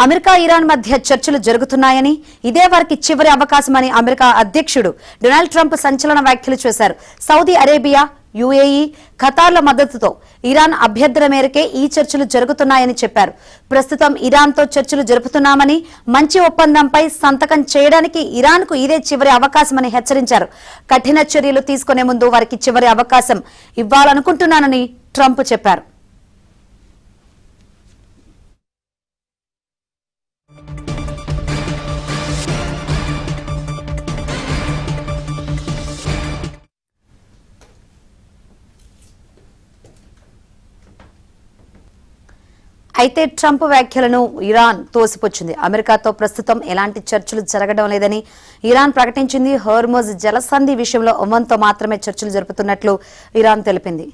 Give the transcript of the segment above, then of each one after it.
America Iran మధ్య చర్చలు జరుగుతున్నాయని ఇదే వారికి చివరి అవకాశమని అమెరికా అధ్యక్షుడు డొనాల్డ్ ట్రంప్ సంచలన వ్యాఖ్యలు చేశారు. సౌదీ అరేబియా, యుఏఈ, ఖతార్ల మద్దతుతో ఇరాన్ అభ్యర్థన మేరకే ఈ చర్చలు జరుగుతున్నాయని చెప్పారు. ప్రస్తుతం ఇరాన్తో చర్చలు జరుపుతున్నామని, మంచి ఒప్పందంపై సంతకం చేయడానికి ఇరాన్కు ఇదే చివరి అవకాశమని హెచ్చరించారు. కఠిన చర్యలు తీసుకునే ముందు వారికి చివరి అవకాశం ఇవ్వాలనుకుంటున్నానని ట్రంప్ చెప్పారు. అయితే ట్రంప్ వ్యాఖ్యలను ఇరాన్ తోసిపుచ్చింది. అమెరికాతో ప్రస్తుతం ఎలాంటి చర్చలు జరగడం లేదని ఇరాన్ ప్రకటించింది. హోర్ముజ్ జలసంధి విషయంలో ఒమన్తో మాత్రమే చర్చలు జరుపుతున్నట్లు ఇరాన్ తెలిపింది.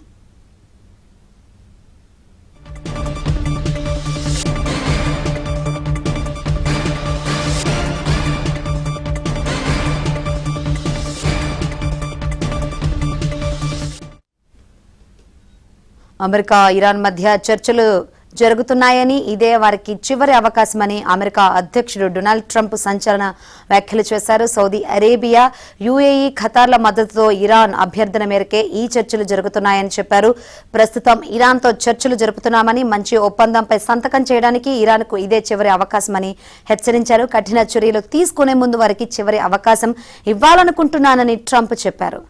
అమెరికా ఇరాన్ మధ్య చర్చలు జరుగుతున్నాయని ఇదే వారికి చివరి అవకాశమని అమెరికా అధ్యక్షుడు డొనాల్డ్ ట్రంప్ సంచలన వ్యాఖ్యలు చేశారు. సౌదీ అరేబియా, యుఏఈ, ఖతార్ల మద్దతుతో ఇరాన్ అభ్యర్థన మేరకే ఈ చర్చలు జరుగుతున్నాయని చెప్పారు. ప్రస్తుతం ఇరాన్తో చర్చలు జరుపుతున్నామని, మంచి ఒప్పందంపై సంతకం చేయడానికి ఇరాన్కు ఇదే చివరి అవకాశమని హెచ్చరించారు. కఠిన చర్యలు తీసుకునే ముందు వారికి చివరి అవకాశం ఇవ్వాలనుకుంటున్నానని ట్రంప్ చెప్పారు.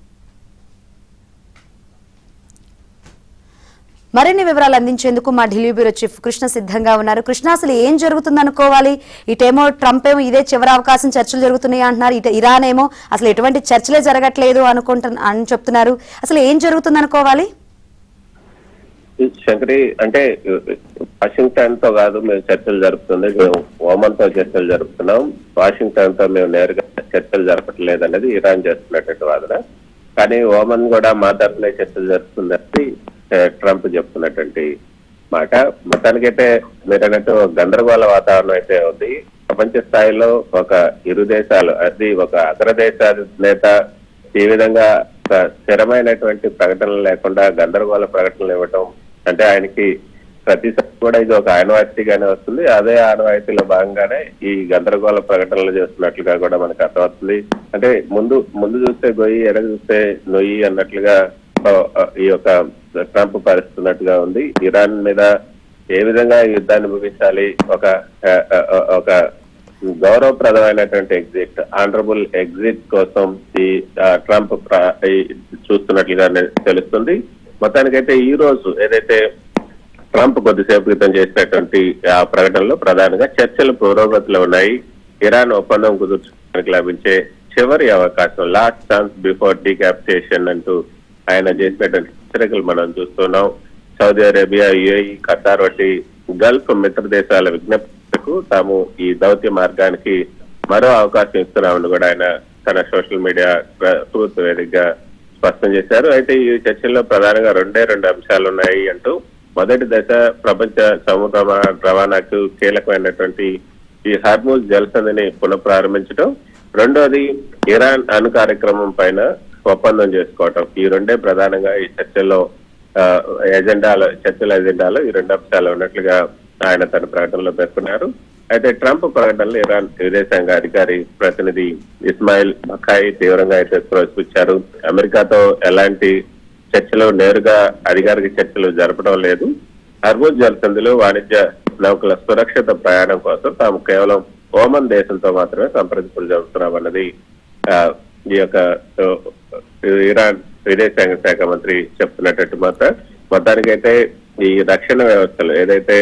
మరిన్ని వివరాలు అందించేందుకు మా ఢిల్లీ బ్యూరో చీఫ్ కృష్ణ సిద్ధంగా ఉన్నారు. కృష్ణ, అసలు ఏం జరుగుతుందనుకోవాలి? ఇటేమో ట్రంప్ ఏమో ఇదే చివరి అవకాశం, చర్చలు జరుగుతున్నాయి అంటున్నారు. ఇటు ఇరాన్ ఏమో అసలు ఎటువంటి చర్చలే జరగట్లేదు అని చెప్తున్నారు. అసలు ఏం జరుగుతుందనుకోవాలి? శంకరి, అంటే వాషింగ్టన్ తో కాదు మేము చర్చలు జరుపుతుంది, మేము ఓమన్ తో చర్చలు జరుపుతున్నాం. వాషింగ్టన్ తో మేము నేరుగా చర్చలు జరపట్లేదు అనేది ఇరాన్ చేస్తున్నటువంటి వాదన. కానీ ఓమన్ కూడా మా తరఫునే చర్చలు జరుపుతుందని ట్రంప్ చెప్తున్నటువంటి మాట. మొత్తానికైతే మీరు అన్నట్టు గందరగోళ వాతావరణం అయితే ఉంది. ప్రపంచ స్థాయిలో ఒక ఇరు దేశాలు, అది ఒక అగ్రదేశ నేత ఈ విధంగా ఒక స్థిరమైనటువంటి ప్రకటనలు లేకుండా గందరగోళ ప్రకటనలు ఇవ్వటం అంటే ఆయనకి ప్రతిసారి కూడా ఇది ఒక ఆనవాయితీగానే వస్తుంది. అదే ఆనవాయితీలో భాగంగానే ఈ గందరగోళ ప్రకటనలు చేస్తున్నట్లుగా కూడా మనకు అర్థమవుతుంది. అంటే ముందు చూస్తే గొయ్యి, వెనక చూస్తే నొయ్యి అన్నట్లుగా ఈ యొక్క ట్రంప్ పరిస్తున్నట్టుగా ఉంది. ఇరాన్ మీద ఏ విధంగా యుద్ధాన్ని ముగించాలి, ఒక గౌరవప్రదమైనటువంటి ఎగ్జిట్, ఆనరబుల్ ఎగ్జిట్ కోసం ఈ ట్రంప్ చూస్తున్నట్లుగా తెలుస్తుంది. మొత్తానికైతే ఈ రోజు ఏదైతే ట్రంప్ కొద్దిసేపు క్రితం చేసినటువంటి ఆ ప్రకటనలో ప్రధానంగా చర్చలు పురోగతిలో ఉన్నాయి. ఇరాన్ ఒప్పందం కుదుర్చుకోవడానికి లభించే చివరి అవకాశం, లాస్ట్ ఛాన్స్ బిఫోర్ డీక్యాపిటేషన్ అంటూ ఆయన చేసినటువంటి హెచ్చరికలు మనం చూస్తున్నాం. సౌదీ అరేబియా, యుఏఈ, ఖతార్ వంటి గల్ఫ్ మిత్ర దేశాల విజ్ఞప్తులకు తాము ఈ దౌత్య మార్గానికి మరో అవకాశం ఇస్తున్నామని కూడా ఆయన తన సోషల్ మీడియా ట్రూత్ వేదికగా స్పష్టం చేశారు. అయితే ఈ చర్చల్లో ప్రధానంగా రెండు అంశాలు ఉన్నాయి అంటూ, మొదటి దశ ప్రపంచ సముద్ర రవాణాకు కీలకమైనటువంటి ఈ హోర్ముజ్ జలసంధిని పునఃప్రారంభించడం, రెండోది ఇరాన్ అణు కార్యక్రమం పైన ఒప్పందం చేసుకోవటం. ఈ రెండే ప్రధానంగా ఈ చర్చల ఎజెండాలో ఈ రెండు అంశాలు ఉన్నట్లుగా ఆయన తన ప్రకటనలో పేర్కొన్నారు. అయితే ట్రంప్ ప్రకటనలో ఇరాన్ విదేశాంగ అధికారి ప్రతినిధి ఇస్మాయిల్ బఖాయి తీవ్రంగా అయితే త్రోసిపుచ్చారు. అమెరికాతో ఎలాంటి చర్చలు, నేరుగా అధికారిక చర్చలు జరపడం లేదు. హోర్ముజ్ జలసంధిలో వాణిజ్య నౌకల సురక్షిత ప్రయాణం కోసం తాము కేవలం ఓమన్ దేశంతో మాత్రమే సంప్రదింపులు జరుపుతున్నామన్నది ఈ యొక్క ఇరాన్ విదేశాంగ శాఖ మంత్రి చెప్తున్నట్టు మొత్తానికైతే ఈ రక్షణ వ్యవస్థలు ఏదైతే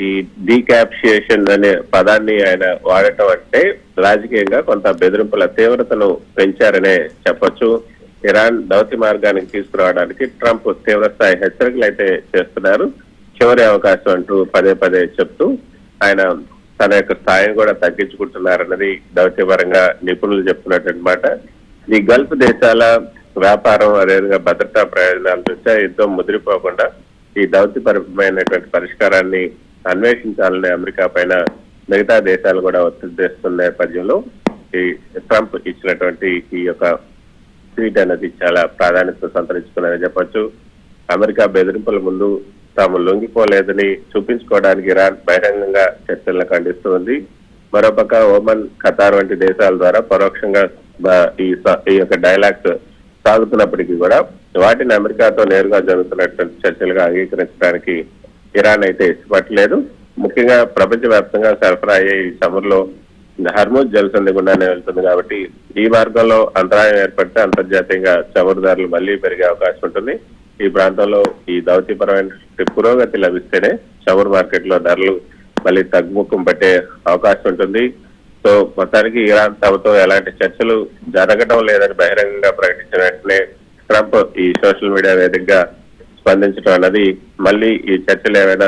ఈ డీక్యాప్షియేషన్ అనే పదాన్ని ఆయన వాడటం అంటే రాజకీయంగా కొంత బెదిరింపుల తీవ్రతను పెంచారనే చెప్పొచ్చు. ఇరాన్ దౌత్య మార్గానికి తీసుకురావడానికి ట్రంప్ తీవ్రస్థాయి హెచ్చరికలు అయితే చేస్తున్నారు. చివరి అవకాశం అంటూ పదే చెప్తూ ఆయన తన యొక్క స్థాయిని కూడా తగ్గించుకుంటున్నారన్నది దౌత్యపరంగా నిపుణులు చెప్తున్నటువంటి మాట. ఈ గల్ఫ్ దేశాల వ్యాపారం, అదేవిధంగా భద్రతా ప్రయోజనాల దృష్ట్యా యుద్ధం ముదిరిపోకుండా ఈ దౌత్యపరమైనటువంటి పరిష్కారాన్ని అన్వేషించాలని అమెరికా పైన మిగతా దేశాలు కూడా ఒత్తిడి చేస్తున్న నేపథ్యంలో ఈ ట్రంప్ ఇచ్చినటువంటి ఈ యొక్క ట్వీట్ అనేది చాలా ప్రాధాన్యత సంతరించుకున్నదని చెప్పొచ్చు. అమెరికా బెదిరింపుల ముందు తాము లొంగిపోలేదని చూపించుకోవడానికి ఇరాన్ బహిరంగంగా చర్చలను ఖండిస్తుంది. మరోపక్క ఒమన్, ఖతార్ వంటి దేశాల ద్వారా పరోక్షంగా ఈ యొక్క డైలాగ్స్ సాగుతున్నప్పటికీ కూడా వాటిని అమెరికాతో నేరుగా జరుగుతున్నటువంటి చర్చలుగా అంగీకరించడానికి ఇరాన్ అయితే ఇష్టపడలేదు. ముఖ్యంగా ప్రపంచవ్యాప్తంగా సరఫరా అయ్యే ఈ చమురులో హర్మూజ్ జలసంధి గుండానే వెళ్తుంది కాబట్టి ఈ మార్గంలో అంతరాయం ఏర్పడితే అంతర్జాతీయంగా చమురు ధరలు మళ్లీ పెరిగే అవకాశం ఉంటుంది. ఈ ప్రాంతంలో ఈ దౌత్యపరమైన పురోగతి లభిస్తేనే చమురు మార్కెట్ లో ధరలు మళ్ళీ తగ్గుముఖం పట్టే అవకాశం ఉంటుంది. సో మొత్తానికి ఇరాన్ తమతో ఎలాంటి చర్చలు జరగడం లేదని బహిరంగంగా ప్రకటించిన వెంటనే ట్రంప్ ఈ సోషల్ మీడియా వేదికగా స్పందించడం అన్నది మళ్ళీ ఈ చర్చలు ఏమైనా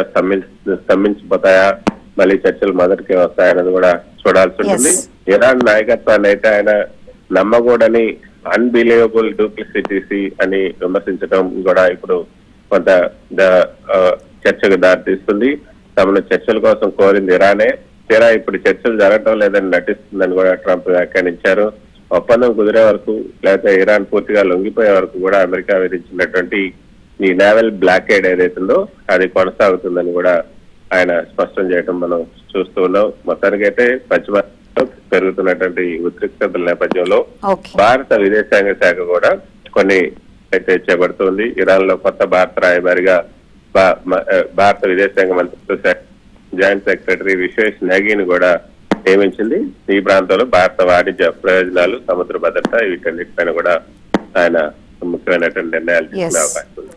స్తంభించిపోతాయా, మళ్ళీ చర్చలు మొదటికి వస్తాయన్నది కూడా చూడాల్సి ఉంటుంది. ఇరాన్ నాయకత్వాన్ని అయితే ఆయన నమ్మకూడని అన్బిలీవబుల్ డూప్లిసిటీసీ అని విమర్శించడం కూడా ఇప్పుడు కొంత చర్చకు దారితీస్తుంది. తమను చర్చల కోసం కోరింది ఇరానే, తీరా ఇప్పుడు చర్చలు జరగడం లేదని నటిస్తుందని కూడా ట్రంప్ వ్యాఖ్యానించారు. ఒప్పందం కుదిరే వరకు లేకపోతే ఇరాన్ పూర్తిగా లొంగిపోయే వరకు కూడా అమెరికా విధించినటువంటి ఈ నేవల్ బ్లాకేడ్ ఏదైతుందో అది కొనసాగుతుందని కూడా ఆయన స్పష్టం చేయడం మనం చూస్తూ ఉన్నాం. మొత్తానికైతే పశ్చిమ పెరుగుతున్నటువంటి ఉద్రిక్తతల నేపథ్యంలో భారత విదేశాంగ శాఖ కూడా కొన్ని అయితే చేపడుతుంది. ఇరాన్ లో కొత్త భారత రాయబారిగా భారత విదేశాంగ మంత్రిత్వ శాఖ జాయింట్ సెక్రటరీ విశ్వేష్ నాగిని కూడా నియమించింది. ఈ ప్రాంతంలో భారత వాణిజ్య ప్రయోజనాలు, సముద్ర భద్రత వీటన్నిటిపైన కూడా ఆయన ముఖ్యమైనటువంటి నిర్ణయాలు తీసుకునే అవకాశం ఉంది.